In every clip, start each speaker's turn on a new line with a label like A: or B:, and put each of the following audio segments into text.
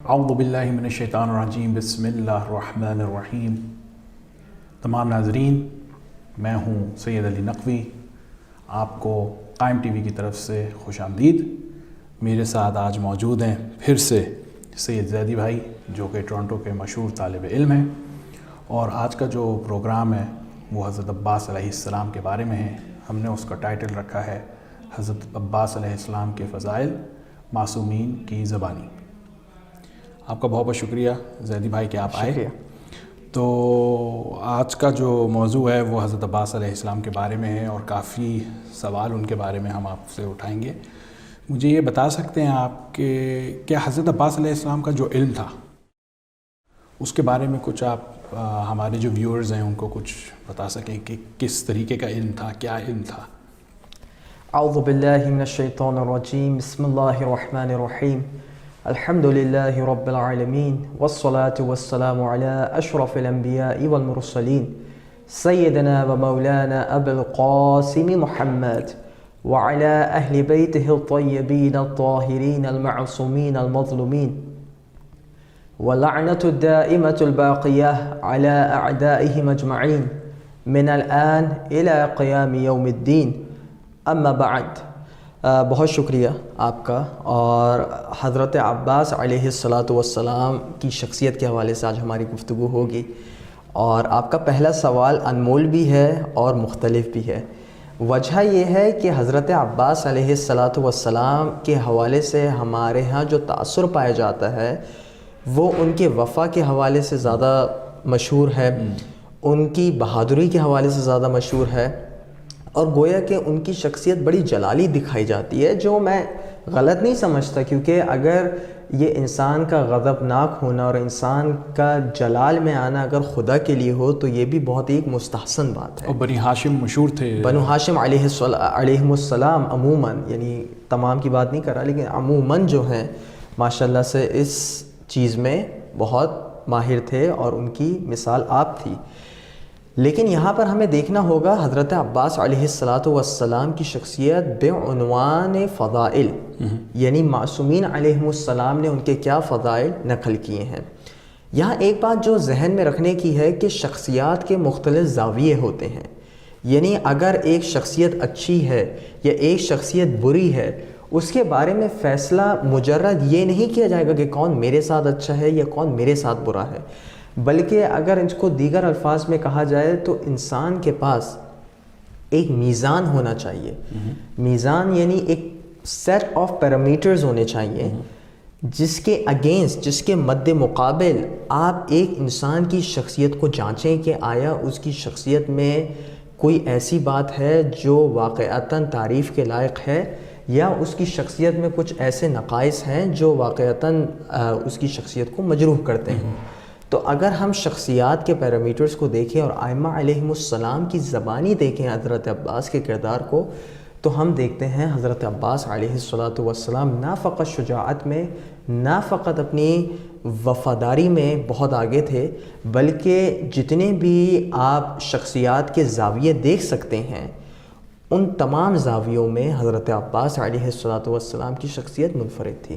A: اعوذ باللہ من الشیطان الرجیم، بسم اللہ الرحمن الرحیم۔ تمام ناظرین، میں ہوں سید علی نقوی، آپ کو قائم ٹی وی کی طرف سے خوش آمدید۔ میرے ساتھ آج موجود ہیں پھر سے سید زیدی بھائی، جو کہ ٹورنٹو کے مشہور طالب علم ہیں، اور آج کا جو پروگرام ہے وہ حضرت عباس علیہ السلام کے بارے میں ہے۔ ہم نے اس کا ٹائٹل رکھا ہے حضرت عباس علیہ السلام کے فضائل، معصومین کی زبانی۔ آپ کا بہت بہت شکریہ زیدی بھائی کہ آپ آئے۔ تو آج کا جو موضوع ہے وہ حضرت عباس علیہ السلام کے بارے میں ہے، اور کافی سوال ان کے بارے میں ہم آپ سے اٹھائیں گے۔ مجھے یہ بتا سکتے ہیں آپ کہ کیا حضرت عباس علیہ السلام کا جو علم تھا اس کے بارے میں کچھ آپ ہمارے جو ویورز ہیں ان کو کچھ بتا سکیں کہ کس طریقے کا علم تھا، کیا علم تھا؟
B: اعوذ باللہ من الشیطان الرجیم، بسم اللہ الرحمن الرحیم، الحمد للہ رب العالمین، والصلاة والسلام علی اشرف الانبیاء والمرسلین، سیدنا و مولانا ابو القاسم محمد وعلی اہل بیتہ الطیبین الطاہرین المعصومین المظلومین، ولعنۃ الدائمۃ الباقیہ علی اعدائہم اجمعین من الآن الی قیام یوم الدین، اما بعد۔ بہت شکریہ آپ کا، اور حضرت عباس علیہ السلام کی شخصیت کے حوالے سے آج ہماری گفتگو ہوگی، اور آپ کا پہلا سوال انمول بھی ہے اور مختلف بھی ہے۔ وجہ یہ ہے کہ حضرت عباس علیہ السلام کے حوالے سے ہمارے ہاں جو تأثر پایا جاتا ہے وہ ان کے وفا کے حوالے سے زیادہ مشہور ہے، ان کی بہادری کے حوالے سے زیادہ مشہور ہے، اور گویا کہ ان کی شخصیت بڑی جلالی دکھائی جاتی ہے، جو میں غلط نہیں سمجھتا، کیونکہ اگر یہ انسان کا غضبناک ہونا اور انسان کا جلال میں آنا اگر خدا کے لیے ہو تو یہ بھی بہت ایک مستحسن بات ہے۔
A: اور بنی ہاشم مشہور تھے،
B: بنو ہاشم علیہ السلام عموماً، یعنی تمام کی بات نہیں کر رہا لیکن عموماً جو ہیں ماشاءاللہ سے اس چیز میں بہت ماہر تھے، اور ان کی مثال آپ تھی۔ لیکن یہاں پر ہمیں دیکھنا ہوگا حضرت عباس علیہ السلام کی شخصیت بعنوان فضائل، یعنی معصومین علیہ السلام نے ان کے کیا فضائل نقل کیے ہیں۔ یہاں ایک بات جو ذہن میں رکھنے کی ہے کہ شخصیات کے مختلف زاویے ہوتے ہیں، یعنی اگر ایک شخصیت اچھی ہے یا ایک شخصیت بری ہے، اس کے بارے میں فیصلہ مجرد یہ نہیں کیا جائے گا کہ کون میرے ساتھ اچھا ہے یا کون میرے ساتھ برا ہے، بلکہ اگر ان کو دیگر الفاظ میں کہا جائے تو انسان کے پاس ایک میزان ہونا چاہیے۔ میزان یعنی ایک سیٹ آف پیرامیٹرز ہونے چاہیے جس کے اگینسٹ، جس کے مد مقابل آپ ایک انسان کی شخصیت کو جانچیں کہ آیا اس کی شخصیت میں کوئی ایسی بات ہے جو واقعتاً تعریف کے لائق ہے، یا اس کی شخصیت میں کچھ ایسے نقائص ہیں جو واقعتاً اس کی شخصیت کو مجروح کرتے ہیں۔ تو اگر ہم شخصیات کے پیرامیٹرز کو دیکھیں اور ائمہ علیہ السلام کی زبانی دیکھیں حضرت عباس کے کردار کو، تو ہم دیکھتے ہیں حضرت عباس علیہ السلام نہ فقط شجاعت میں، نہ فقط اپنی وفاداری میں بہت آگے تھے، بلکہ جتنے بھی آپ شخصیات کے زاویے دیکھ سکتے ہیں ان تمام زاویوں میں حضرت عباس علیہ السلام کی شخصیت منفرد تھی۔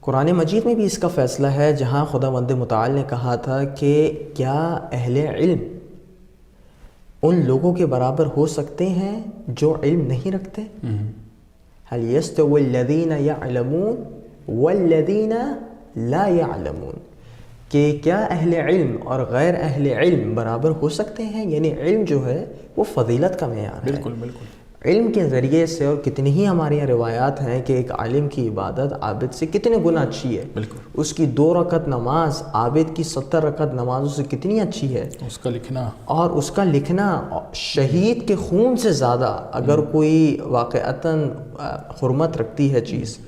B: قرآن مجید میں بھی اس کا فیصلہ ہے، جہاں خداوند متعال نے کہا تھا کہ کیا اہل علم ان لوگوں کے برابر ہو سکتے ہیں جو علم نہیں رکھتے؟ هل يستوي الذين يعلمون والذين لا يعلمون، کہ کیا اہل علم اور غیر اہل علم برابر ہو سکتے ہیں؟ یعنی علم جو ہے وہ فضیلت کا معیار ہے۔
A: بالکل بالکل۔
B: علم کے ذریعے سے، اور کتنی ہی ہمارے یہاں روایات ہیں کہ ایک عالم کی عبادت عابد سے کتنے گنا اچھی ہے،
A: بالکل۔
B: اس کی 2 رکعت نماز عابد کی 70 رکعت نمازوں سے کتنی اچھی ہے،
A: اس کا لکھنا، اور
B: اس کا لکھنا شہید کے خون سے زیادہ اگر کوئی واقعتاً حرمت رکھتی ہے چیز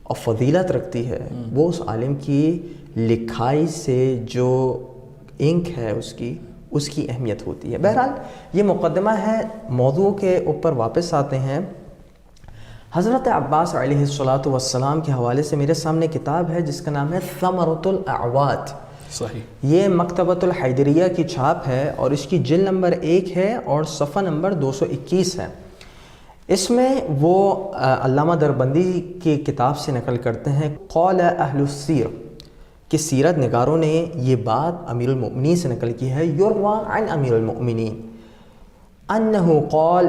B: اور فضیلت رکھتی ہے، وہ اس عالم کی لکھائی سے جو انک ہے اس کی اہمیت ہوتی ہے۔ بہرحال یہ مقدمہ ہے، موضوع کے اوپر واپس آتے ہیں۔ حضرت عباس علیہ السلام کے حوالے سے میرے سامنے کتاب ہے جس کا نام ہے ثمرۃ الاعواد۔
A: صحیح۔
B: یہ مکتبۃ الحیدریہ کی چھاپ ہے، اور اس کی جلد نمبر 1 ہے اور صفحہ نمبر 221 ہے۔ اس میں وہ علامہ دربندی کی کتاب سے نقل کرتے ہیں قال اہل السیر کہ سیرت نگاروں نے یہ بات امیر المؤمنین سے نقل کی ہے، یروى عن امیر المؤمنین انہ قال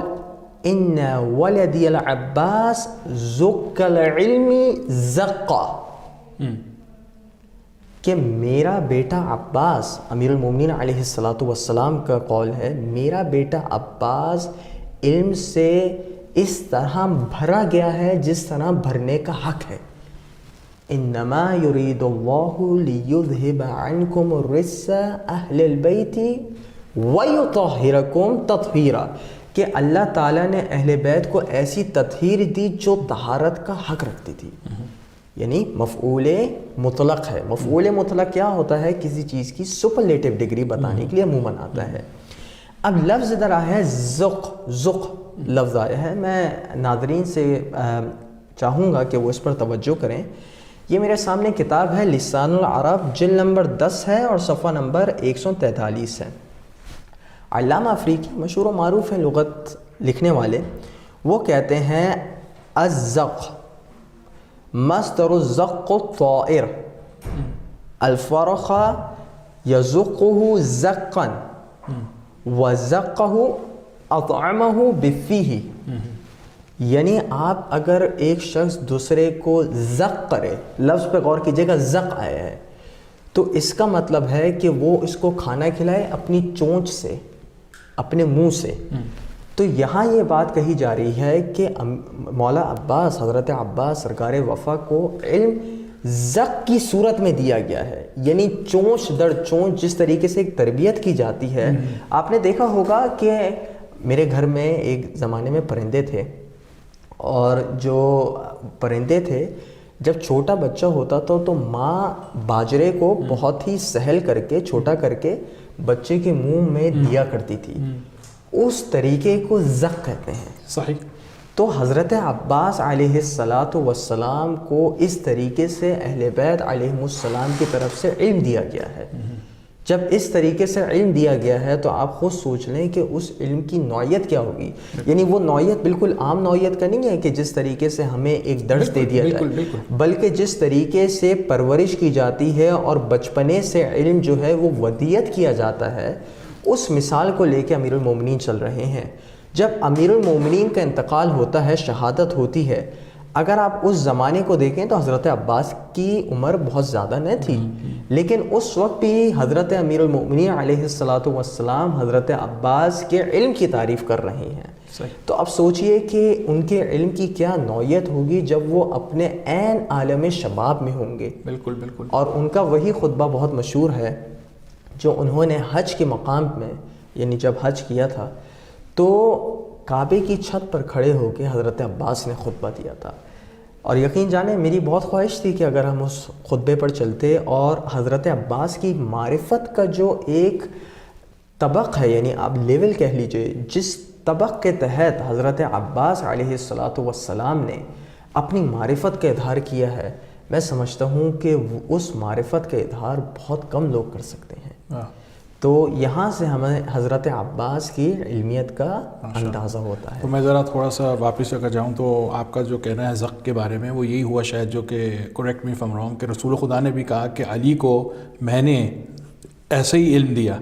B: ان ولدی العباس زک العلم زقا، کہ میرا بیٹا عباس، امیر المومنین علیہ الصلاۃ والسلام کا قول ہے، میرا بیٹا عباس علم سے اس طرح بھرا گیا ہے جس طرح بھرنے کا حق ہے۔ انما یرید اللہ لیذہب عنکم الرجس اہل البیت ویطہرکم تطہیرا، کہ اللہ تعالیٰ نے اہل بیت کو ایسی تطہیر دی جو طہارت کا حق رکھتی تھی، یعنی مفعول مطلق ہے۔ مفعول مطلق کیا ہوتا ہے؟ کسی چیز کی سپرلیٹو ڈگری بتانے کے لیے عموماً آتا ہے۔ اب لفظ ادھر آیا ہے ذق، ذق لفظ آیا ہے، میں ناظرین سے چاہوں گا کہ وہ اس پر توجہ کریں۔ یہ میرے سامنے کتاب ہے لسان العرب، جلد نمبر 10 ہے اور صفحہ نمبر 143 ہے۔ علامہ افریقی مشہور و معروف ہیں لغت لکھنے والے، وہ کہتے ہیں الزق مصدر الزق الطائر، الفرخ یزقه زقا وزقه اطعمه بفیہ، یعنی آپ اگر ایک شخص دوسرے کو زق کرے، لفظ پہ غور کیجیے گا، زق آیا ہے تو اس کا مطلب ہے کہ وہ اس کو کھانا کھلائے اپنی چونچ سے، اپنے منہ سے۔ تو یہاں یہ بات کہی جا رہی ہے کہ مولا عباس، حضرت عباس سرکار وفا کو علم زق کی صورت میں دیا گیا ہے، یعنی چونچ در چونچ جس طریقے سے ایک تربیت کی جاتی ہے۔ آپ نے دیکھا ہوگا کہ میرے گھر میں ایک زمانے میں پرندے تھے، اور جو پرندے تھے جب چھوٹا بچہ ہوتا تھا تو ماں باجرے کو بہت ہی سہل کر کے، چھوٹا کر کے بچے کے منہ میں دیا کرتی تھی، اس طریقے کو زق کہتے ہیں۔
A: صحیح۔
B: تو حضرت عباس علیہ الصلاۃ والسلام کو اس طریقے سے اہل بیت علیہم السلام کی طرف سے علم دیا گیا ہے۔ جب اس طریقے سے علم دیا گیا ہے تو آپ خود سوچ لیں کہ اس علم کی نوعیت کیا ہوگی، یعنی وہ نوعیت بالکل عام نوعیت کا نہیں ہے کہ جس طریقے سے ہمیں ایک درس دے دیا جائے، بلکہ جس طریقے سے پرورش کی جاتی ہے اور بچپنے سے علم جو ہے وہ ودیت کیا جاتا ہے، اس مثال کو لے کے امیر المومنین چل رہے ہیں۔ جب امیر المومنین کا انتقال ہوتا ہے، شہادت ہوتی ہے، اگر آپ اس زمانے کو دیکھیں تو حضرت عباس کی عمر بہت زیادہ نہ تھی، لیکن اس وقت بھی حضرت امیر المؤمنین علیہ الصلاۃ والسلام حضرت عباس کے علم کی تعریف کر رہے ہیں۔ تو اب سوچئے کہ ان کے علم کی کیا نوعیت ہوگی جب وہ اپنے عین عالم شباب میں ہوں گے۔
A: بالکل بالکل۔
B: اور ان کا وہی خطبہ بہت مشہور ہے جو انہوں نے حج کے مقام میں، یعنی جب حج کیا تھا تو کعبے کی چھت پر کھڑے ہو کے حضرت عباس نے خطبہ دیا تھا، اور یقین جانیں میری بہت خواہش تھی کہ اگر ہم اس خطبے پر چلتے اور حضرت عباس کی معرفت کا جو ایک طبق ہے، یعنی آپ لیول کہہ لیجئے، جس طبق کے تحت حضرت عباس علیہ الصلاۃ والسلام نے اپنی معرفت کا اظہار کیا ہے، میں سمجھتا ہوں کہ اس معرفت کا اظہار بہت کم لوگ کر سکتے ہیں۔ تو یہاں سے ہمیں حضرت عباس کی علمیت کا اندازہ ہوتا ہے۔
A: تو میں ذرا تھوڑا سا واپس اگر جاؤں تو آپ کا جو کہنا ہے زق کے بارے میں، وہ یہی ہوا شاید جو کہ correct me if I am wrong, کہ رسول خدا نے بھی کہا کہ علی کو میں نے ایسا ہی علم دیا،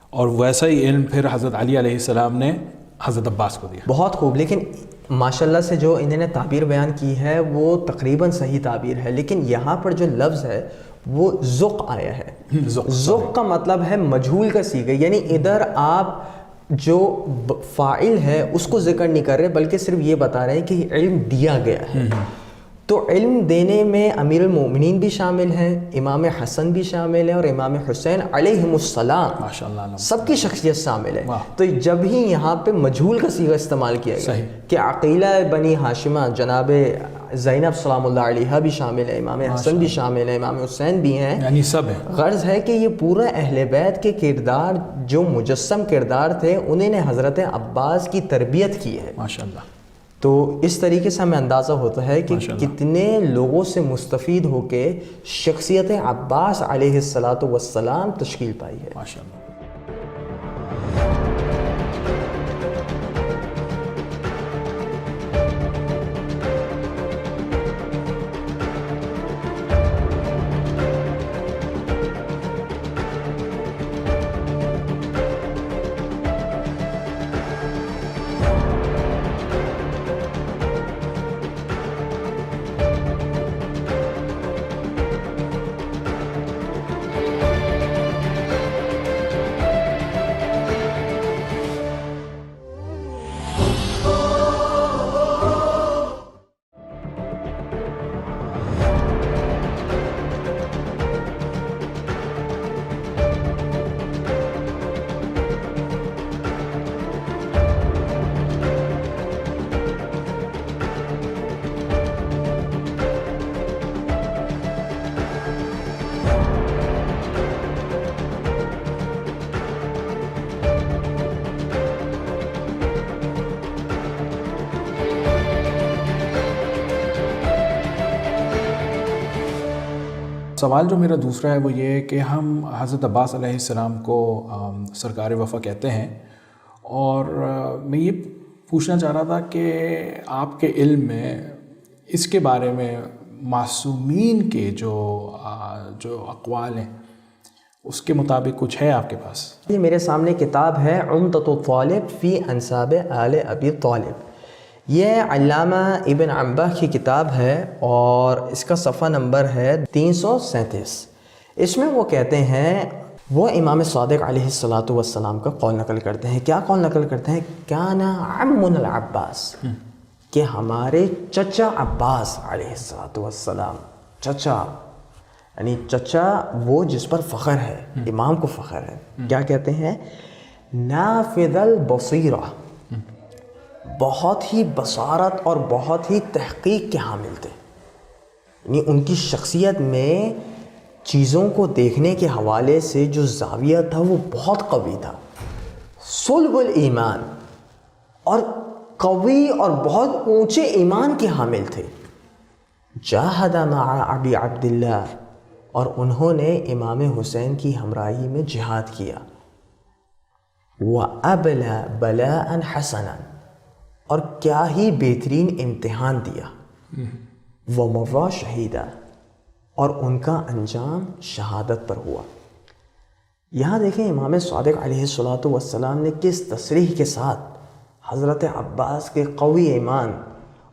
A: اور ویسا ہی علم پھر حضرت علی علیہ السلام نے حضرت عباس کو دیا۔
B: بہت خوب، لیکن ماشاءاللہ سے جو انہوں نے تعبیر بیان کی ہے وہ تقریباً صحیح تعبیر ہے، لیکن یہاں پر جو لفظ ہے وہ ذق آیا ہے۔ ذق کا مطلب ہے مجہول کا صیغہ، یعنی ادھر آپ جو فاعل ہے اس کو ذکر نہیں کر رہے بلکہ صرف یہ بتا رہے ہیں کہ علم دیا گیا ہے۔ تو علم دینے میں امیر المومنین بھی شامل ہیں، امام حسن بھی شامل ہیں، اور امام حسین علیہم السلام، سب کی شخصیت شامل ہے۔ تو جب ہی یہاں پہ مجہول کا صیغہ استعمال کیا گیا کہ عقیلہ بنی ہاشمہ جناب زینب سلام اللہ علیہا بھی شامل ہے، امام حسن بھی شامل ہے، امام حسین بھی ہیں،
A: یعنی سب ہیں۔
B: غرض ہے کہ یہ پورا اہل بیت کے کردار جو مجسم کردار تھے انہیں نے حضرت عباس کی تربیت کی ہے ماشاءاللہ۔ تو اس طریقے سے ہمیں اندازہ ہوتا ہے کہ کتنے لوگوں سے مستفید ہو کے شخصیت عباس علیہ الصلاۃ والسلام تشکیل پائی ہے ماشاءاللہ۔
A: سوال جو میرا دوسرا ہے وہ یہ ہے کہ ہم حضرت عباس علیہ السلام کو سرکار وفا کہتے ہیں، اور میں یہ پوچھنا چاہ رہا تھا کہ آپ کے علم میں اس کے بارے میں معصومین کے جو اقوال ہیں اس کے مطابق کچھ ہے آپ کے پاس؟
B: یہ میرے سامنے کتاب ہے عمدۃ الطالب فی انساب آل ابی طالب، یہ علامہ ابن عنبہ کی کتاب ہے اور اس کا صفحہ نمبر ہے 337۔ اس میں وہ کہتے ہیں، وہ امام صادق علیہ السلام کا قول نقل کرتے ہیں۔ کیا قول نقل کرتے ہیں؟ کان عمنا العباس، کہ ہمارے چچا عباس علیہ السلام، چچا یعنی چچا وہ جس پر فخر ہے، امام کو فخر ہے، کیا کہتے ہیں؟ نافذ البصیرہ، بہت ہی بصارت اور بہت ہی تحقیق کے حامل تھے، یعنی ان کی شخصیت میں چیزوں کو دیکھنے کے حوالے سے جو زاویہ تھا وہ بہت قوی تھا، صلب الایمان، اور قوی اور بہت اونچے ایمان کے حامل تھے۔ جاہد مع ابی عبداللہ، اور انہوں نے امام حسین کی ہمراہی میں جہاد کیا۔ وَأَبْلَى بَلَاءً حَسَنًا، اور کیا ہی بہترین امتحان دیا۔ وَمَضَى شَهِيدًا، اور ان کا انجام شہادت پر ہوا۔ یہاں دیکھیں امام صادق علیہ السلام نے کس تصریح کے ساتھ حضرت عباس کے قوی ایمان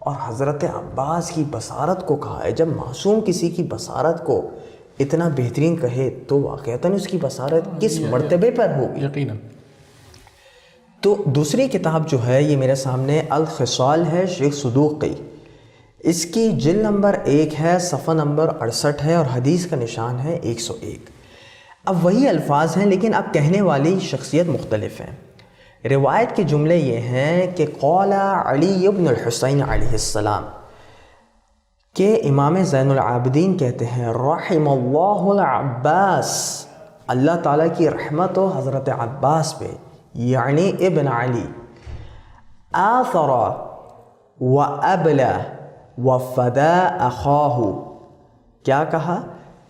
B: اور حضرت عباس کی بصارت کو کہا ہے۔ جب معصوم کسی کی بصارت کو اتنا بہترین کہے تو واقعتاً اس کی بصارت کس مرتبے پر ہوگی؟
A: یقیناً۔
B: تو دوسری کتاب جو ہے یہ میرے سامنے الخصال ہے شیخ صدوق کی، اس کی جلد نمبر 1 ہے، صفحہ نمبر 68 ہے، اور حدیث کا نشان ہے 101۔ اب وہی الفاظ ہیں لیکن اب کہنے والی شخصیت مختلف ہیں۔ روایت کے جملے یہ ہیں کہ قال علی بن الحسین علیہ السلام، کہ امام زین العابدین کہتے ہیں رحم اللہ العباس، اللہ تعالیٰ کی رحمت ہو حضرت عباس پہ، یعنی ابن علی، آثر وابلى وفدا اخاہ، کیا کہا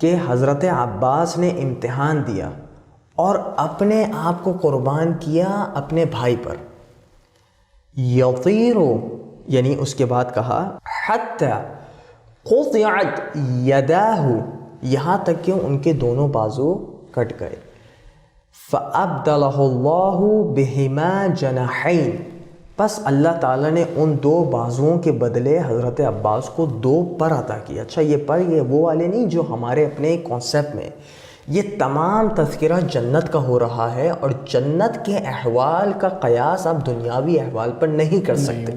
B: کہ حضرت عباس نے امتحان دیا اور اپنے آپ کو قربان کیا اپنے بھائی پر۔ یطیر، یعنی اس کے بعد کہا حتی قطعت یداہ، یہاں تک کہ ان کے دونوں بازو کٹ گئے۔ فَأَبْدَلَهُ اللَّهُ بِهِمَا جَنَاحَيْنِ، پس اللہ تعالیٰ نے ان دو بازوؤں کے بدلے حضرت عباس کو 2 پر عطا کیا۔ اچھا یہ پر یہ وہ والے نہیں جو ہمارے اپنے کانسیپٹ میں، یہ تمام تذکرہ جنت کا ہو رہا ہے، اور جنت کے احوال کا قیاس آپ دنیاوی احوال پر نہیں کر سکتے۔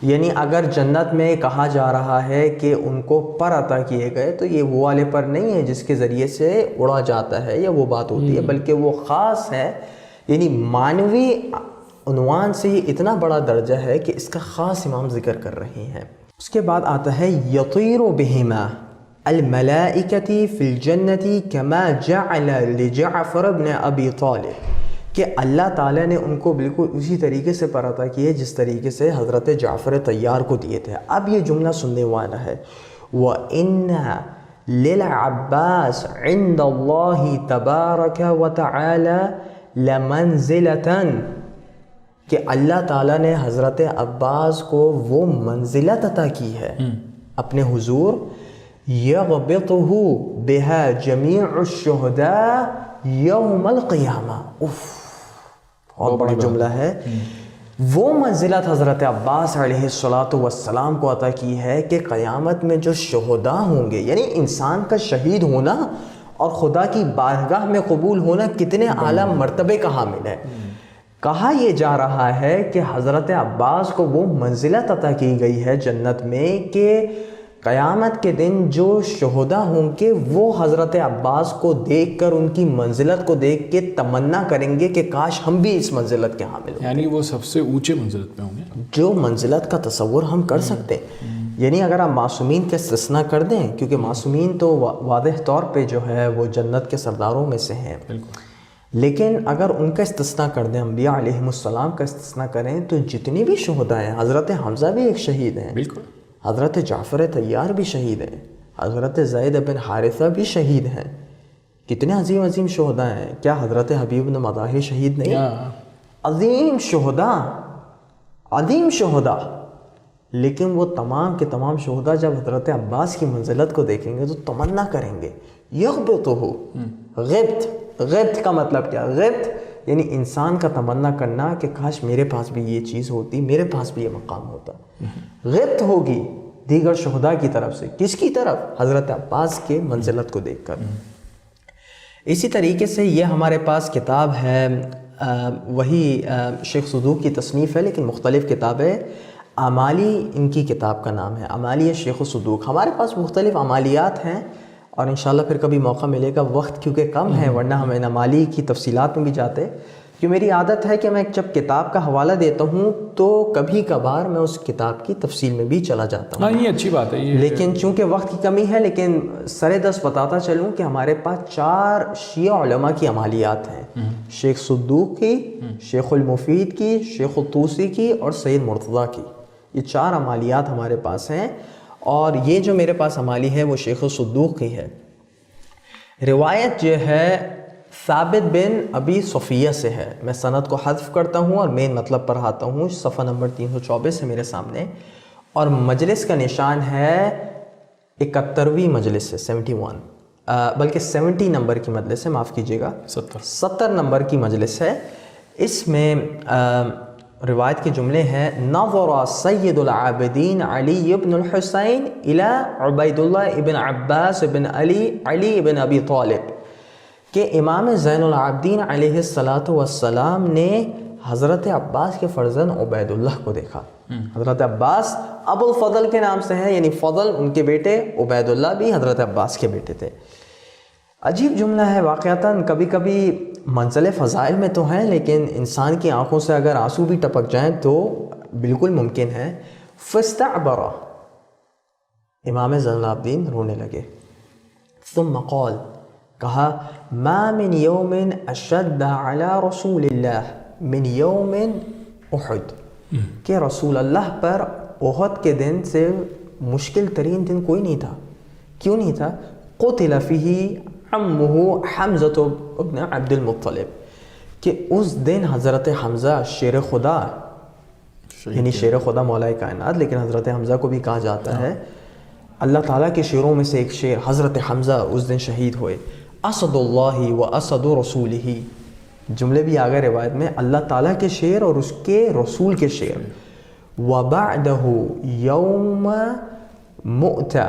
B: یعنی اگر جنت میں کہا جا رہا ہے کہ ان کو پر عطا کیے گئے تو یہ وہ والے پر نہیں ہے جس کے ذریعے سے اڑا جاتا ہے یا وہ بات ہوتی ہے، بلکہ وہ خاص ہے، یعنی معنوی عنوان سے یہ اتنا بڑا درجہ ہے کہ اس کا خاص امام ذکر کر رہے ہیں۔ اس کے بعد آتا ہے یطیر بہما الملائکۃ فی الجنۃ کما جعل لجعفر بن ابی طالب، کہ اللہ تعالیٰ نے ان کو بالکل اسی طریقے سے پر عطا کیے جس طریقے سے حضرت جعفر طیار کو دیے تھے۔ اب یہ جملہ سننے والا ہے، وَإِنَّ لِلْعَبَّاسِ عِنْدَ اللَّهِ تَبَارَكَ وَتَعَالَى لَمَنزِلَةً، کہ اللہ تعالیٰ نے حضرت عباس کو وہ منزلت عطا کی ہے اپنے حضور، یغبطہ بہا جمیع الشہداء یوم القیامہ۔ بہت بڑا جملہ ہے۔ وہ منزلت حضرت عباس علیہ السلام کو عطا کی ہے کہ قیامت میں جو شہداء ہوں گے، یعنی انسان کا شہید ہونا اور خدا کی بارگاہ میں قبول ہونا کتنے اعلیٰ مرتبے کا حامل ہے۔ کہا یہ جا رہا ہے کہ حضرت عباس کو وہ منزلت عطا کی گئی ہے جنت میں کہ قیامت کے دن جو شہداء ہوں گے وہ حضرت عباس کو دیکھ کر، ان کی منزلت کو دیکھ کے تمنا کریں گے کہ کاش ہم بھی اس منزلت کے حامل ہوں۔
A: یعنی وہ سب سے اونچے منزلت پہ ہوں گے،
B: جو منزلت کا تصور ہم کر سکتے ہیں۔ یعنی اگر آپ معصومین کا استثناء کر دیں، کیونکہ معصومین تو واضح طور پہ جو ہے وہ جنت کے سرداروں میں سے ہیں، لیکن اگر ان کا استثناء کر دیں، انبیاء علیہم السلام کا استثناء کریں، تو جتنی بھی شہداء ہیں، حضرت حمزہ بھی ایک شہید ہیں، بالکل، حضرت جعفر طیار بھی شہید ہیں، حضرت زید بن حارثہ بھی شہید ہیں. کتنے عظیم عظیم شہداء ہیں. کیا حضرت حبیب بن مظاہر شہید نہیں؟ عظیم شہداء. لیکن وہ تمام کے تمام شہداء جب حضرت عباس کی منزلت کو دیکھیں گے تو تمنا کریں گے یغبطہ. غبط کا مطلب کیا؟ غبط یعنی انسان کا تمنا کرنا کہ کاش میرے پاس بھی یہ چیز ہوتی، میرے پاس بھی یہ مقام ہوتا. غبط ہوگی دیگر شہداء کی طرف سے. کس کی طرف؟ حضرت عباس کے منزلت کو دیکھ کر. اسی طریقے سے یہ ہمارے پاس کتاب ہے، وہی شیخ صدوق کی تصنیف ہے لیکن مختلف کتاب ہے. اعمالی ان کی کتاب کا نام ہے، اعمالی شیخ صدوق. ہمارے پاس مختلف اعمالیات ہیں اور انشاءاللہ پھر کبھی موقع ملے گا. وقت کیونکہ کم ہے ورنہ ہم ان اعمالی کی تفصیلات میں بھی جاتے. کہ میری عادت ہے کہ میں جب کتاب کا حوالہ دیتا ہوں تو کبھی کبھار میں اس کتاب کی تفصیل میں بھی چلا جاتا ہوں.
A: یہ اچھی بات ہے.
B: لیکن چونکہ وقت کی کمی ہے لیکن سرے دست بتاتا چلوں کہ ہمارے پاس 4 شیعہ علماء کی عمالیات ہیں. شیخ صدوق کی، شیخ المفید کی، شیخ الطوسی کی اور سید مرتضیٰ کی. یہ 4 عمالیات ہمارے پاس ہیں اور یہ جو میرے پاس عمالی ہے وہ شیخ الصدوق کی ہے. روایت جو ہے ثابت بن ابی صفیہ سے ہے. میں سند کو حذف کرتا ہوں اور مین مطلب پڑھاتا ہوں. صفحہ نمبر 324 ہے میرے سامنے اور مجلس کا نشان ہے 71ویں مجلس ہے، 71 بلکہ 70 نمبر کی مجلس ہے، معاف کیجیے گا، 70 نمبر کی مجلس ہے. اس میں روایت کے جملے ہیں: نظر سید العابدین علی ابن الحسین الی عبید اللہ ابن عباس ابن علی ابن ابی طالب. کہ امام زین العابدین علیہ السلام نے حضرت عباس کے فرزند عبید اللہ کو دیکھا. حضرت عباس ابو الفضل کے نام سے ہیں، یعنی فضل ان کے بیٹے، عبید اللہ بھی حضرت عباس کے بیٹے تھے. عجیب جملہ ہے واقعتاً. کبھی کبھی منزل فضائل میں تو ہیں لیکن انسان کی آنکھوں سے اگر آنسو بھی ٹپک جائیں تو بالکل ممکن ہے. فاستعبر، امام زین العابدین رونے لگے. ثم قال، کہا: ما من یوم اشد علی رسول اللہ من یوم احد. کہ رسول اللہ پر احد کے دن سے مشکل ترین دن کوئی نہیں تھا. کیوں نہیں تھا؟ قتل فیہ عمہ حمزۃ ابن عبد المطلب. کہ اس دن حضرت حمزہ شیر خدا، یعنی شیر خدا مولا کائنات، لیکن حضرت حمزہ کو بھی کہا جاتا ہے اللہ تعالیٰ کے شیروں میں سے ایک شیر. حضرت حمزہ اس دن شہید ہوئے. اسد اللہ و اسد رسولہ، جملے بھی آگے روایت میں، اللہ تعالیٰ کے شیر اور اس کے رسول کے شیر. وبعدہ یوم مؤتہ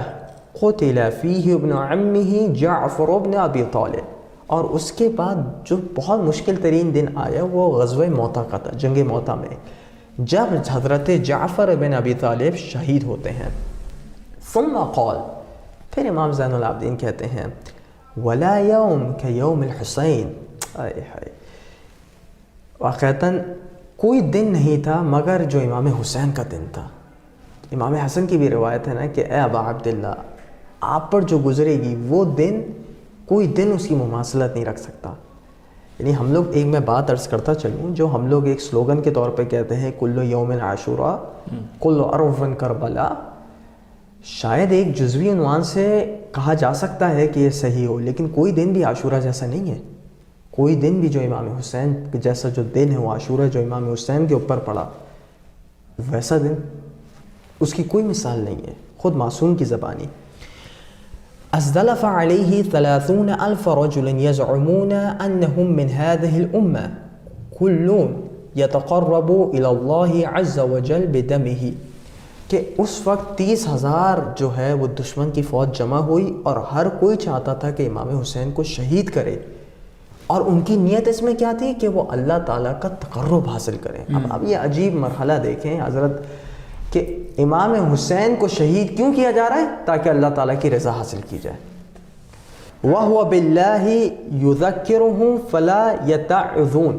B: قتل فیہ ابن عمہ جعفر ابن ابی طالب. اور اس کے بعد جو بہت مشکل ترین دن آیا وہ غزوہ موتا کا تھا، جنگ موتا میں، جب حضرت جعفر ابن ابی طالب شہید ہوتے ہیں. ثم قال، پھر امام زین العابدین کہتے ہیں: ولا یوم کیوم الحسین. واقعتاً کوئی دن نہیں تھا مگر جو امام حسین کا دن تھا. امام حسن کی بھی روایت ہے نا کہ اے ابا عبداللہ، آپ پر جو گزرے گی وہ دن کوئی دن اس کی مماثلت نہیں رکھ سکتا. یعنی ہم لوگ، ایک میں بات عرض کرتا چلوں، جو ہم لوگ ایک سلوگن کے طور پہ کہتے ہیں کل یوم عاشورا کل ارون کربلا، شاید ایک جزوی عنوان سے کہا جا سکتا ہے کہ یہ صحیح ہو، لیکن کوئی دن بھی عاشورہ جیسا نہیں ہے. کوئی دن بھی جو امام حسین جیسا جو دن ہے وہ عاشورہ جو امام حسین کے اوپر پڑا، ویسا دن اس کی کوئی مثال نہیں ہے. خود معصوم کی زبانی: ازدلف علیہ 30,000 رجل یزعمون انہم من هذه الامہ کلون یتقرب الی اللہ عز وجل بدمہ. کہ اس وقت 30,000 جو ہے وہ دشمن کی فوج جمع ہوئی اور ہر کوئی چاہتا تھا کہ امام حسین کو شہید کرے، اور ان کی نیت اس میں کیا تھی کہ وہ اللہ تعالیٰ کا تقرب حاصل کریں. اب یہ عجیب مرحلہ دیکھیں حضرت، کہ امام حسین کو شہید کیوں کیا جا رہا ہے؟ تاکہ اللہ تعالیٰ کی رضا حاصل کی جائے. وَهُوَ بِاللَّهِ يُذَكِّرُهُمْ فَلَا يَتَعِظُونَ.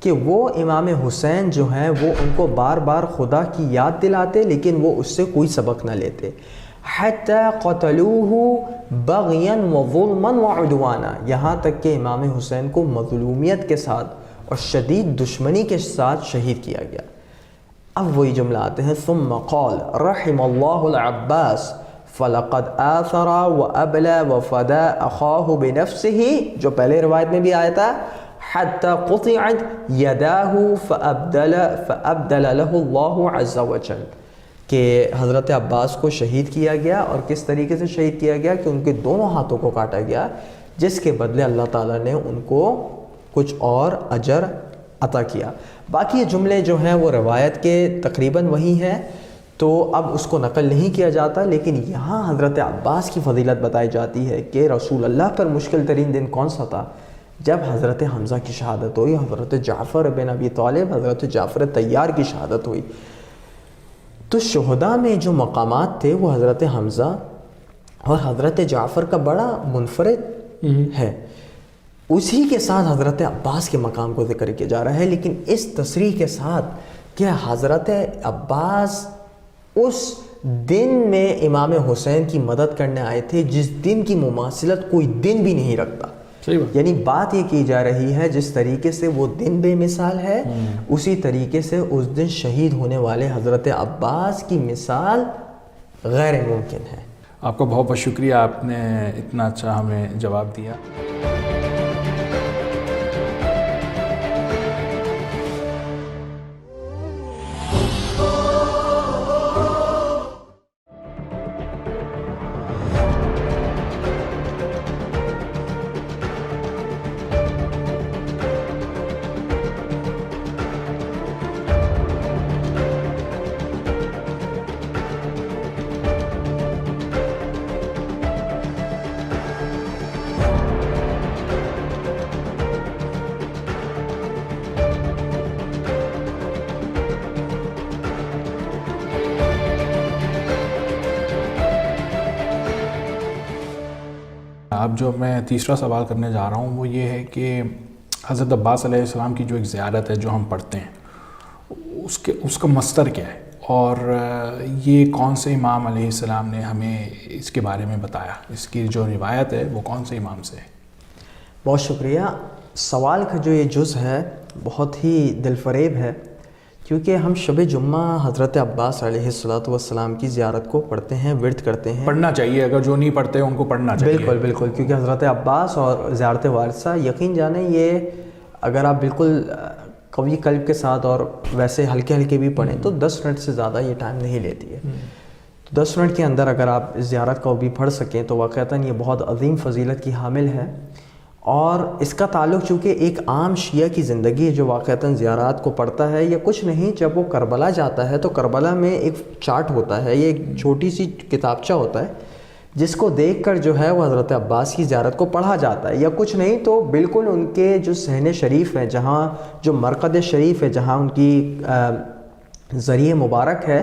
B: کہ وہ امام حسین جو ہیں وہ ان کو بار بار خدا کی یاد دلاتے لیکن وہ اس سے کوئی سبق نہ لیتے. حَتَّى قَتَلُوهُ بَغْيًا وَظُلْمًا وَعُدْوَانًا. یہاں تک کہ امام حسین کو مظلومیت کے ساتھ اور شدید دشمنی کے ساتھ شہید کیا گیا. اب وہی جملہ آتے ہیں: ثم قال رحم اللہ العباس فَلَقَدْ آثَرَ وَأَبْلَى وَفَدَى أَخَاهُ بِنَفْسِهِ، جو پہلے روایت میں بھی آیا تھا، حَتَّى قُطِعَتْ يَدَاهُ فَأَبْدَلَ لَهُ اللَّهُ عَزَّ وَجَلَّ، کہ حضرت عباس کو شہید کیا گیا، اور کس طریقے سے شہید کیا گیا کہ ان کے دونوں ہاتھوں کو کاٹا گیا، جس کے بدلے اللہ تعالیٰ نے ان کو کچھ اور اجر عطا کیا۔ باقی یہ جملے جو ہیں وہ روایت کے تقریباً وہی ہیں، تو اب اس کو نقل نہیں کیا جاتا، لیکن یہاں حضرت عباس کی فضیلت بتائی جاتی ہے کہ رسول اللہ پر مشکل ترین دن کون سا تھا؟ جب حضرت حمزہ کی شہادت ہوئی، حضرت جعفر بن ابی طالب، حضرت جعفر طیار کی شہادت ہوئی۔ تو شہداء میں جو مقامات تھے وہ حضرت حمزہ اور حضرت جعفر کا بڑا منفرد ہے، اسی کے ساتھ حضرت عباس کے مقام کو ذکر کیا جا رہا ہے، لیکن اس تصریح کے ساتھ کہ حضرت عباس اس دن میں امام حسین کی مدد کرنے آئے تھے جس دن کی مماثلت کوئی دن بھی نہیں رکھتا۔ یعنی بات یہ کی جا رہی ہے جس طریقے سے وہ دن بے مثال ہے، اسی طریقے سے اس دن شہید ہونے والے حضرت عباس کی مثال غیر ممکن ہے۔
A: آپ کا بہت بہت شکریہ، آپ نے اتنا اچھا ہمیں جواب دیا۔ اب جو میں تیسرا سوال کرنے جا رہا ہوں وہ یہ ہے کہ حضرت عباس علیہ السلام کی جو ایک زیارت ہے جو ہم پڑھتے ہیں، اس کا مصدر کیا ہے، اور یہ کون سے امام علیہ السلام نے ہمیں اس کے بارے میں بتایا، اس کی جو روایت ہے وہ کون سے امام سے ہے؟
B: بہت شکریہ۔ سوال کا جو یہ جز ہے بہت ہی دل فریب ہے، کیونکہ ہم شب جمعہ حضرت عباس علیہ السلام کی زیارت کو پڑھتے ہیں، ورد کرتے ہیں۔
A: پڑھنا چاہیے، اگر جو نہیں پڑھتے ان کو پڑھنا چاہیے۔
B: بالکل بالکل، کیونکہ حضرت عباس اور زیارت وارثہ یقین جانیں یہ اگر آپ بالکل قوی قلب کے ساتھ اور ویسے ہلکے ہلکے بھی پڑھیں تو 10 منٹ سے زیادہ یہ ٹائم نہیں لیتی ہے۔ 10 منٹ کے اندر اگر آپ اس زیارت کو بھی پڑھ سکیں تو واقعتاً یہ بہت عظیم فضیلت کی حامل ہے، اور اس کا تعلق چونکہ ایک عام شیعہ کی زندگی ہے جو واقعتاً زیارات کو پڑھتا ہے یا کچھ نہیں، جب وہ کربلا جاتا ہے تو کربلا میں ایک چارٹ ہوتا ہے، یہ ایک چھوٹی سی کتابچہ ہوتا ہے جس کو دیکھ کر جو ہے وہ حضرت عباس کی زیارت کو پڑھا جاتا ہے، یا کچھ نہیں تو بالکل ان کے جو صحن شریف ہے، جہاں جو مرقد شریف ہے، جہاں ان کی ذریعہ مبارک ہے،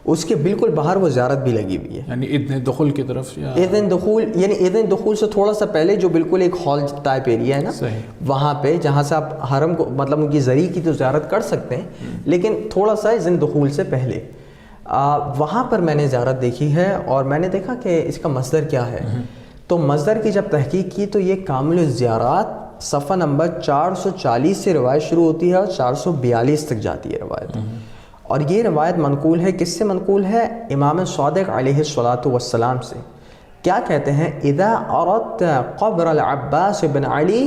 B: اس کے بالکل باہر وہ زیارت بھی لگی ہوئی ہے،
A: یعنی اذن دخول کی طرف، یا
B: اذن دخول، یعنی اذن دخول سے تھوڑا سا پہلے جو بالکل ایک ہال ٹائپ ایریا ہے نا،
A: صحیح،
B: وہاں پہ جہاں سے آپ حرم کو مطلب ان کی ذریعہ کی تو زیارت کر سکتے ہیں، لیکن تھوڑا سا اذن دخول سے پہلے وہاں پر میں نے زیارت دیکھی ہے، اور میں نے دیکھا کہ اس کا مصدر کیا ہے۔ تو مصدر کی جب تحقیق کی تو یہ کامل الزیارات صفحہ نمبر 440 سے روایت شروع ہوتی ہے اور 442 تک جاتی ہے روایت، اور یہ روایت منقول ہے، کس سے منقول ہے؟ امام صادق علیہ السلام سے۔ کیا کہتے ہیں؟ اذا اردت قبر العباس بن علی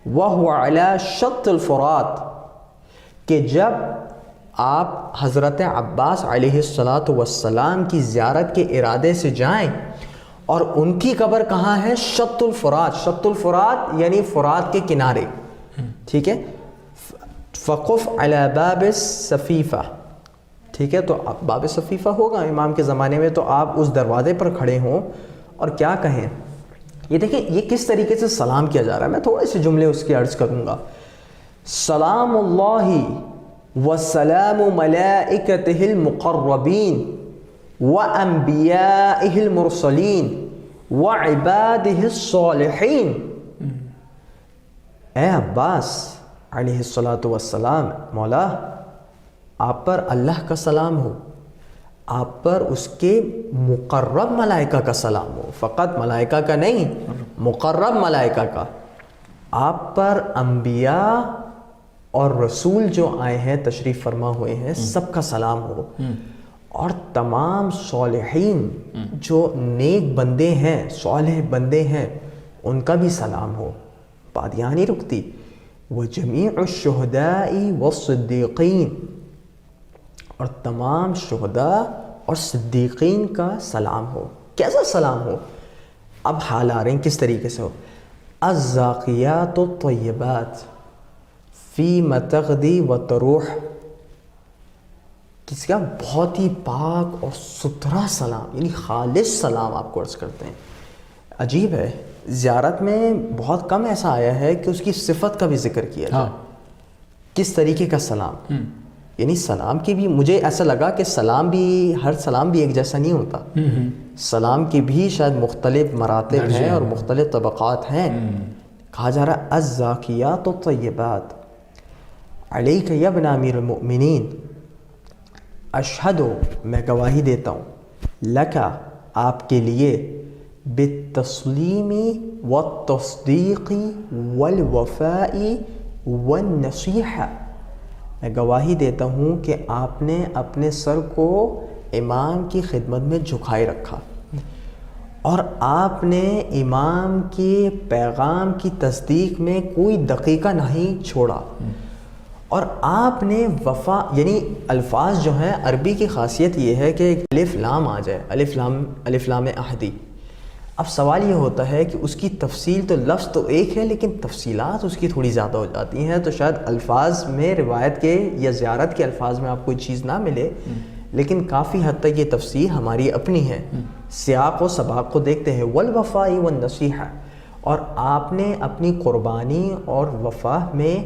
B: وهو على شط الفرات، کہ جب آپ حضرت عباس علیہ السلام کی زیارت کے ارادے سے جائیں، اور ان کی قبر کہاں ہے؟ شط الفرات، شط الفرات یعنی فرات کے کنارے، ٹھیک ہے؟ فقف علی باب الصفیفہ، ٹھیک ہے؟ تو باب صفیفہ ہوگا امام کے زمانے میں، تو آپ اس دروازے پر کھڑے ہوں اور کیا کہیں؟ یہ دیکھیں یہ کس طریقے سے سلام کیا جا رہا ہے، میں تھوڑے سے جملے اس کی عرض کروں گا۔ سلام اللہ وسلام ملائکتہ المقربین وانبیائہ المرسلین وعبادہ الصالحین۔ اے عباس علیہ السلام، مولا آپ پر اللہ کا سلام ہو، آپ پر اس کے مقرب ملائکہ کا سلام ہو، فقط ملائکہ کا نہیں، مقرب ملائکہ کا، آپ پر انبیاء اور رسول جو آئے ہیں تشریف فرما ہوئے ہیں سب کا سلام ہو، اور تمام صالحین جو نیک بندے ہیں، صالح بندے ہیں، ان کا بھی سلام ہو. بات یہاں نہیں رکتی. وَجَمِيعُ الشُّهَدَاءِ وَالصِّدِّيقِينَ، اور تمام شہداء اور صدیقین کا سلام ہو. کیسا سلام ہو؟ اب حال آ رہے ہیں کس طریقے سے ہو. الزاکیات الطیبات فی تغدی و تروح، کسی کا بہت ہی پاک اور ستھرا سلام، یعنی خالص سلام آپ کو عرض کرتے ہیں. عجیب ہے، زیارت میں بہت کم ایسا آیا ہے کہ اس کی صفت کا بھی ذکر کیا جائے. کس طریقے کا سلام، یعنی سلام کی بھی مجھے ایسا لگا کہ سلام بھی، ہر سلام بھی ایک جیسا نہیں ہوتا. سلام کی بھی شاید مختلف مراتب ہیں اور مختلف طبقات ہیں. کہا جا رہا ہے الزاکیات الطیبات علیک یا ابن امیر المؤمنین، اشہد، میں گواہی دیتا ہوں، لکا، آپ کے لیے، بالتسلیم والتصدیق والوفاء والنصیحہ، میں گواہی دیتا ہوں کہ آپ نے اپنے سر کو امام کی خدمت میں جھکائے رکھا اور آپ نے امام کے پیغام کی تصدیق میں کوئی دقیقہ نہیں چھوڑا، اور آپ نے وفا، یعنی الفاظ جو ہیں عربی کی خاصیت یہ ہے کہ ایک الف لام آ جائے، الف لام احدی. اب سوال یہ ہوتا ہے کہ اس کی تفصیل تو لفظ تو ایک ہے لیکن تفصیلات اس کی تھوڑی زیادہ ہو جاتی ہیں. تو شاید الفاظ میں روایت کے یا زیارت کے الفاظ میں آپ کوئی چیز نہ ملے، لیکن کافی حد تک یہ تفسیر ہماری اپنی ہے. سیاق و سباق کو دیکھتے ہیں. والوفاء والنصیحہ، اور آپ نے اپنی قربانی اور وفا میں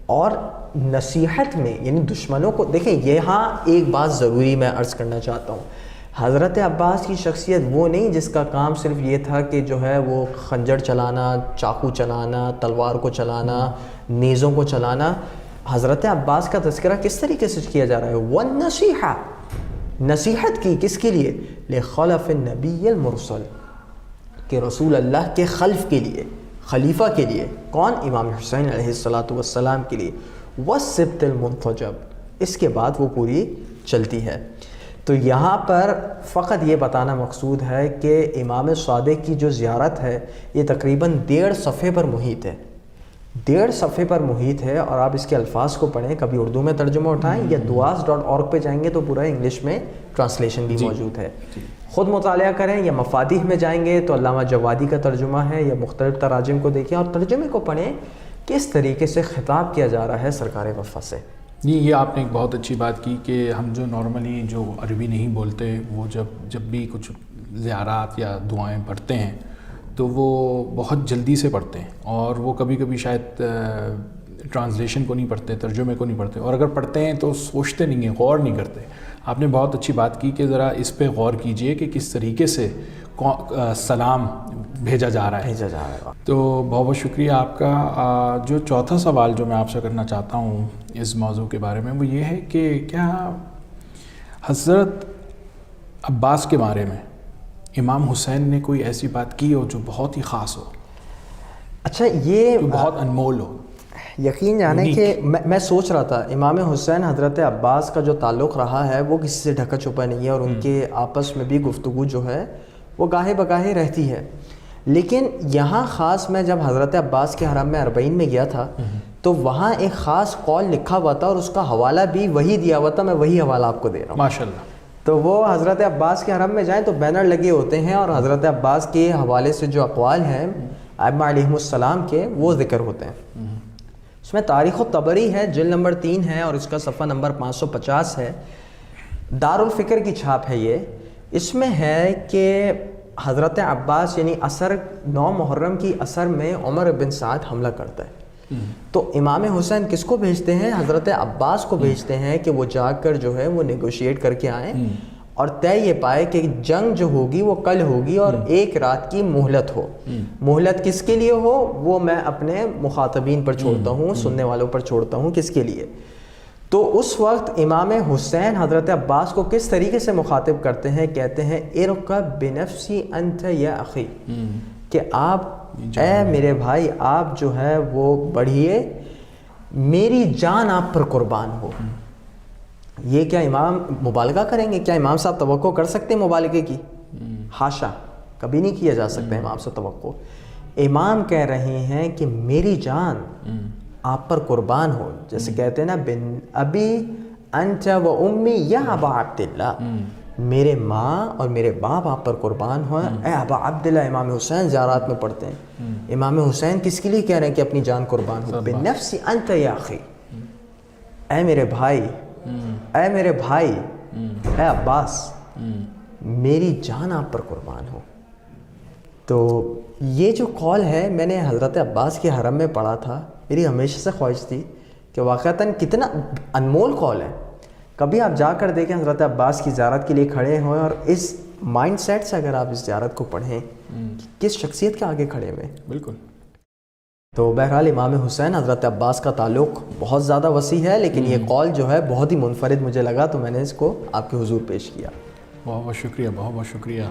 B: اور نصیحت میں، یعنی دشمنوں کو دیکھیں. یہاں ایک بات ضروری میں عرض کرنا چاہتا ہوں. حضرت عباس کی شخصیت وہ نہیں جس کا کام صرف یہ تھا کہ جو ہے وہ خنجر چلانا، چاقو چلانا، تلوار کو چلانا، نیزوں کو چلانا. حضرت عباس کا تذکرہ کس طریقے سے کیا جا رہا ہے؟ والنصیحہ، نصیحت کی کس کے لیے؟ لخلف النبی المرسل، کہ رسول اللہ کے خلف کے لیے، خلیفہ کے لیے. کون؟ امام حسین علیہ السلام کے لیے. والسبط المنتجب، اس کے بعد وہ پوری چلتی ہے. تو یہاں پر فقط یہ بتانا مقصود ہے کہ امام صادق کی جو زیارت ہے یہ تقریباً 1.5 صفحے پر محیط ہے. 1.5 صفحے پر محیط ہے، اور آپ اس کے الفاظ کو پڑھیں، کبھی اردو میں ترجمہ اٹھائیں یا duas.org پہ جائیں گے تو پورا انگلش میں ٹرانسلیشن بھی موجود ہے. خود مطالعہ کریں، یا مفادیح میں جائیں گے تو علامہ جوادی کا ترجمہ ہے، یا مختلف تراجم کو دیکھیں اور ترجمے کو پڑھیں کس طریقے سے خطاب کیا جا رہا ہے سرکار وفا سے.
A: یہ آپ نے ایک بہت اچھی بات کی کہ ہم جو نارملی جو عربی نہیں بولتے وہ جب بھی کچھ زیارات یا دعائیں پڑھتے ہیں تو وہ بہت جلدی سے پڑھتے ہیں، اور وہ کبھی کبھی شاید ٹرانسلیشن کو نہیں پڑھتے، ترجمے کو نہیں پڑھتے، اور اگر پڑھتے ہیں تو سوچتے نہیں ہیں، غور نہیں کرتے. آپ نے بہت اچھی بات کی کہ ذرا اس پہ غور کیجئے کہ کس طریقے سے سلام بھیجا جا رہا ہے. تو بہت بہت شکریہ آپ کا. جو چوتھا سوال جو میں آپ سے کرنا چاہتا ہوں اس موضوع کے بارے میں وہ یہ ہے کہ کیا حضرت عباس کے بارے میں امام حسین نے کوئی ایسی بات کی ہو جو بہت ہی خاص ہو؟
B: اچھا، یہ
A: جو بہت انمول ہو.
B: یقین جانے کہ میں سوچ رہا تھا امام حسین حضرت عباس کا جو تعلق رہا ہے وہ کسی سے ڈھکا چھپا نہیں ہے، اور ان کے آپس میں بھی گفتگو جو ہے وہ گاہے بگاہے رہتی ہے. لیکن یہاں خاص میں جب حضرت عباس کے حرم میں 40 میں گیا تھا تو وہاں ایک خاص قول لکھا ہوا تھا اور اس کا حوالہ بھی وہی دیا ہوا تھا. میں وہی حوالہ آپ کو دے رہا ہوں.
A: ماشاءاللہ.
B: تو وہ حضرت عباس کے حرم میں جائیں تو بینر لگے ہوتے ہیں اور حضرت عباس کے حوالے سے جو اقوال ہیں ائمہ علیہم السلام کے وہ ذکر ہوتے ہیں. اس میں تاریخ الطبری ہے، جلد نمبر 3 ہے اور اس کا صفحہ نمبر 550 ہے. دارالفکر کی چھاپ ہے یہ. اس میں ہے کہ حضرت عباس یعنی عصر 9 محرم کی عصر میں عمر بن سعد حملہ کرتا ہے. تو امام حسین کس کو بھیجتے ہیں؟ حضرت عباس کو بھیجتے ہیں کہ وہ جا کر جو ہے وہ نیگوشیٹ کر کے آئیں اور طے یہ پائے کہ جنگ جو ہوگی وہ کل ہوگی اور 1 رات کی مہلت ہو. مہلت کس کے لیے ہو وہ میں اپنے مخاطبین پر چھوڑتا ہوں، سننے والوں پر چھوڑتا ہوں کس کے لیے. تو اس وقت امام حسین حضرت عباس کو کس طریقے سے مخاطب کرتے ہیں؟ کہتے ہیں ارکب بنفسی انت یا اخی، کہ آپ اے میرے بھائی آپ جو ہے وہ بڑھیے، میری جان آپ پر قربان ہو. یہ کیا امام مبالغہ کریں گے؟ کیا امام صاحب توقع کر سکتے ہیں مبالغے کی؟ حاشا، کبھی نہیں کیا جا سکتا امام سے توقع۔ امام کہہ رہے ہیں کہ میری جان آپ پر قربان ہو، جیسے کہتے ہیں نا بن ابی انت و امی یا ابا عبداللہ، میرے ماں اور میرے باپ آپ پر قربان ہو اے ابا عبداللہ۔ امام حسین زیارات میں پڑھتے ہیں، امام حسین کس کے لیے کہہ رہے ہیں کہ اپنی جان قربان ہو؟ بنفسی انت یا اخی، اے میرے بھائی، اے میرے بھائی، اے عباس، میری جان آپ پر قربان ہو۔ تو یہ جو قول ہے میں نے حضرت عباس کے حرم میں پڑھا تھا، میری ہمیشہ سے خواہش تھی کہ واقعتاً کتنا انمول قول ہے۔ کبھی آپ جا کر دیکھیں حضرت عباس کی زیارت کے لیے کھڑے ہوئے اور اس مائنڈ سیٹ سے اگر آپ اس زیارت کو پڑھیں کس شخصیت کے آگے کھڑے ہوئے۔
A: بالکل۔
B: تو بہرحال امام حسین حضرت عباس کا تعلق بہت زیادہ وسیع ہے، لیکن یہ قول جو ہے بہت ہی منفرد مجھے لگا، تو میں نے اس کو آپ کے حضور پیش کیا۔
A: بہت بہت شکریہ، بہت بہت شکریہ۔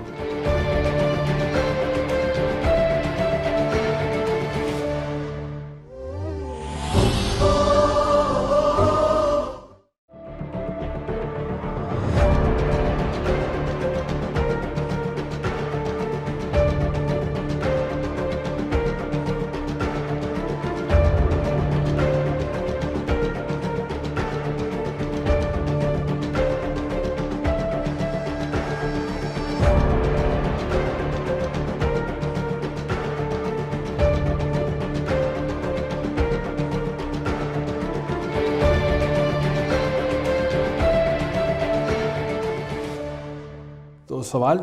A: تو سوال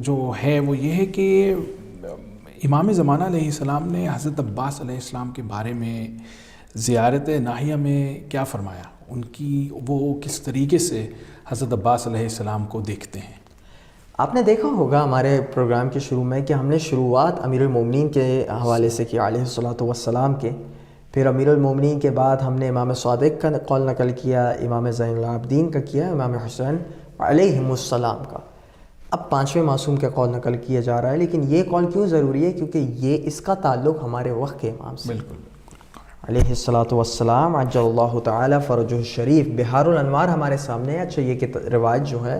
A: جو ہے وہ یہ ہے کہ امام زمانہ علیہ السلام نے حضرت عباس علیہ السلام کے بارے میں زیارت ناحیہ میں کیا فرمایا؟ ان کی وہ کس طریقے سے حضرت عباس علیہ السلام کو دیکھتے ہیں؟
B: آپ نے دیکھا ہوگا ہمارے پروگرام کے شروع میں کہ ہم نے شروعات امیر المومنین کے حوالے سے کی علیہ الصلوۃ والسلام کے، پھر امیر المومنین کے بعد ہم نے امام صادق کا قول نقل کیا، امام زین العابدین کا کیا، امام حسین علیہم السلام کا، اب پانچویں معصوم کا قول نقل کیا جا رہا ہے۔ لیکن یہ قول کیوں ضروری ہے؟ کیونکہ یہ اس کا تعلق ہمارے وقت کے امام سے
A: بالکل
B: علیہ الصلوۃ والسلام عجل اللہ تعالی فرجہ الشریف۔ بہار الانوار ہمارے سامنے ہے۔ اچھا یہ روایت جو ہے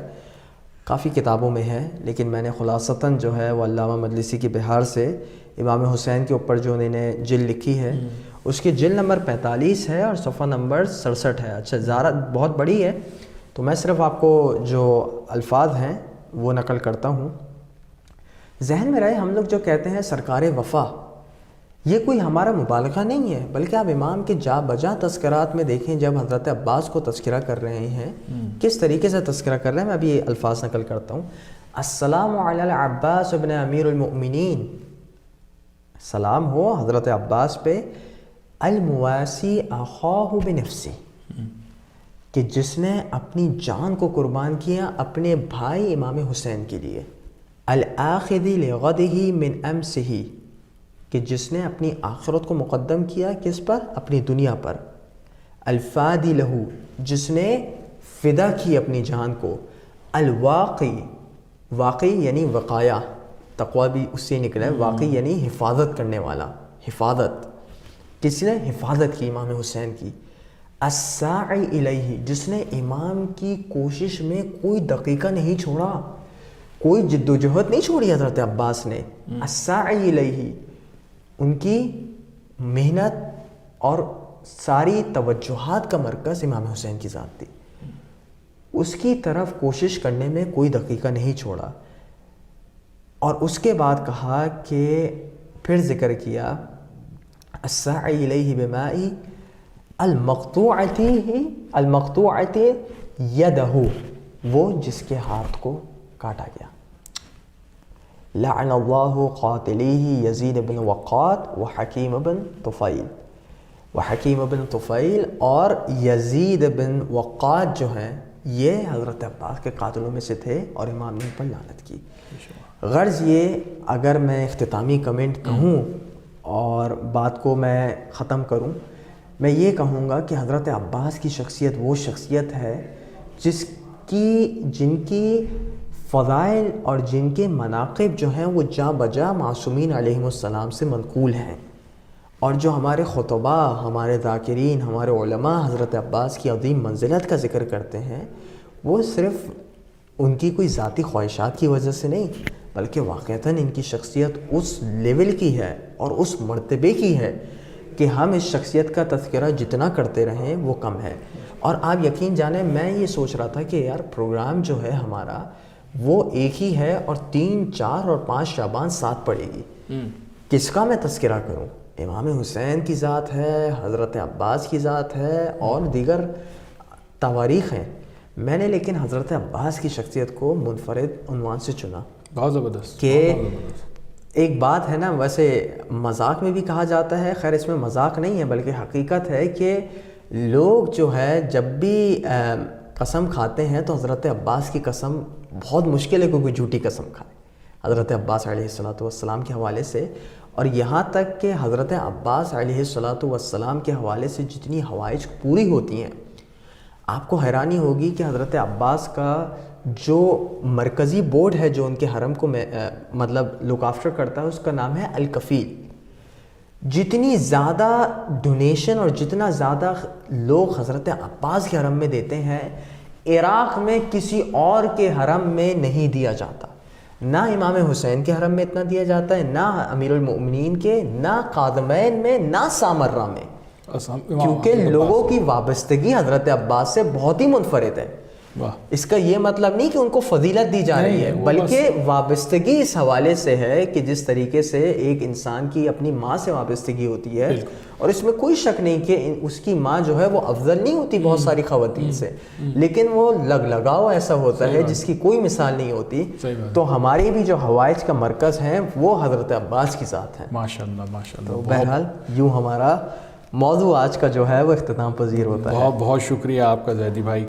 B: کافی کتابوں میں ہے، لیکن میں نے خلاصتاً جو ہے وہ علامہ مجلسی کی بہار سے امام حسین کے اوپر جو انہوں نے جلد لکھی ہے اس کی جلد نمبر 45 ہے اور صفحہ نمبر 67 ہے۔ اچھا زیارت بہت بڑی ہے، تو میں صرف آپ کو جو الفاظ ہیں وہ نقل کرتا ہوں۔ ذہن میں رہے، ہم لوگ جو کہتے ہیں سرکار وفا، یہ کوئی ہمارا مبالغہ نہیں ہے، بلکہ آپ امام کے جا بجا تذکرات میں دیکھیں جب حضرت عباس کو تذکرہ کر رہے ہیں کس طریقے سے تذکرہ کر رہے ہیں۔ میں ابھی یہ الفاظ نقل کرتا ہوں۔ السلام علی العباس ابن امیر المؤمنین، سلام ہو حضرت عباس پہ، المواسی اخاہ بنفسی، کہ جس نے اپنی جان کو قربان کیا اپنے بھائی امام حسین کے لیے، الآخذ لغدہ من امسہ، کہ جس نے اپنی آخرت کو مقدم کیا کس پر؟ اپنی دنیا پر، الفادی لہو، جس نے فدا کی اپنی جان کو، الواقی، واقعی یعنی وقایا، تقوی بھی اس سے نکلا ہے، واقعی یعنی حفاظت کرنے والا، حفاظت، کس نے حفاظت کی امام حسین کی، الساعی الیہ، جس نے امام کی کوشش میں کوئی دقیقہ نہیں چھوڑا، کوئی جد و جہد نہیں چھوڑی حضرت عباس نے، الساعی الیہ، ان کی محنت اور ساری توجہات کا مرکز امام حسین کی ذات تھی، اس کی طرف کوشش کرنے میں کوئی دقیقہ نہیں چھوڑا۔ اور اس کے بعد کہا کہ پھر ذکر کیا الساعی الیہ بمائی المقطوعۃ یدہ، وہ جس کے ہاتھ کو کاٹا گیا، لعن اللہ قاتلیہ یزید بن وقات وحکیم بن طفیل، وحکیم بن طفیل اور یزید بن وقات جو ہیں یہ حضرت عباس کے قاتلوں میں سے تھے اور امام نے ان پر لعنت کی۔ غرض یہ اگر میں اختتامی کمنٹ کہوں اور بات کو میں ختم کروں، میں یہ کہوں گا کہ حضرت عباس کی شخصیت وہ شخصیت ہے جن کی فضائل اور جن کے مناقب جو ہیں وہ جا بجا معصومین علیہم السلام سے منقول ہیں، اور جو ہمارے خطبہ، ہمارے ذاکرین، ہمارے علماء حضرت عباس کی عظیم منزلت کا ذکر کرتے ہیں، وہ صرف ان کی کوئی ذاتی خواہشات کی وجہ سے نہیں، بلکہ واقعتاً ان کی شخصیت اس لیول کی ہے اور اس مرتبے کی ہے کہ ہم اس شخصیت کا تذکرہ جتنا کرتے رہیں وہ کم ہے۔ اور آپ یقین جانیں، میں یہ سوچ رہا تھا کہ یار پروگرام جو ہے ہمارا وہ ایک ہی ہے، اور 3، 4 اور 5 شعبان ساتھ پڑے گی، کس کا میں تذکرہ کروں؟ امام حسین کی ذات ہے، حضرت عباس کی ذات ہے، اور دیگر تواریخ ہیں۔ میں نے لیکن حضرت عباس کی شخصیت کو منفرد عنوان سے چنا۔
A: بہت زبردست
B: کہ ایک بات ہے نا، ویسے مذاق میں بھی کہا جاتا ہے، خیر اس میں مذاق نہیں ہے بلکہ حقیقت ہے، کہ لوگ جو ہے جب بھی قسم کھاتے ہیں تو حضرت عباس کی قسم بہت مشکل ہے کہ کوئی جھوٹی قسم کھائے، حضرت عباس علیہ السلام کے حوالے سے۔ اور یہاں تک کہ حضرت عباس علیہ السلام کے حوالے سے جتنی حوائج پوری ہوتی ہیں، آپ کو حیرانی ہوگی کہ حضرت عباس کا جو مرکزی بورڈ ہے جو ان کے حرم کو مطلب لک آفٹر کرتا ہے، اس کا نام ہے الکفیل۔ جتنی زیادہ ڈونیشن اور جتنا زیادہ لوگ حضرت عباس کے حرم میں دیتے ہیں، عراق میں کسی اور کے حرم میں نہیں دیا جاتا۔ نہ امام حسین کے حرم میں اتنا دیا جاتا ہے، نہ امیر المؤمنین کے، نہ قادمین میں، نہ سامرہ میں، کیونکہ لوگوں کی وابستگی حضرت عباس سے بہت ہی منفرد ہے۔ اس کا یہ مطلب نہیں کہ ان کو فضیلت دی جا رہی ہے، بلکہ وابستگی اس حوالے سے ہے کہ جس طریقے سے ایک انسان کی اپنی ماں سے وابستگی ہوتی ہے، اور اس میں کوئی شک نہیں کہ اس کی ماں جو ہے وہ افضل نہیں ہوتی بہت ساری خواتین سے، لیکن وہ لگاؤ ایسا ہوتا ہے جس کی کوئی مثال نہیں ہوتی۔ تو ہماری بھی جو حوائج کا مرکز ہیں وہ حضرت عباس کی ذات ہے۔
A: ماشاءاللہ ماشاءاللہ۔
B: تو بہرحال یوں ہمارا موضوع آج کا جو ہے وہ اختتام پذیر ہوتا ہے۔
A: بہت بہت شکریہ آپ کا زیدی بھائی۔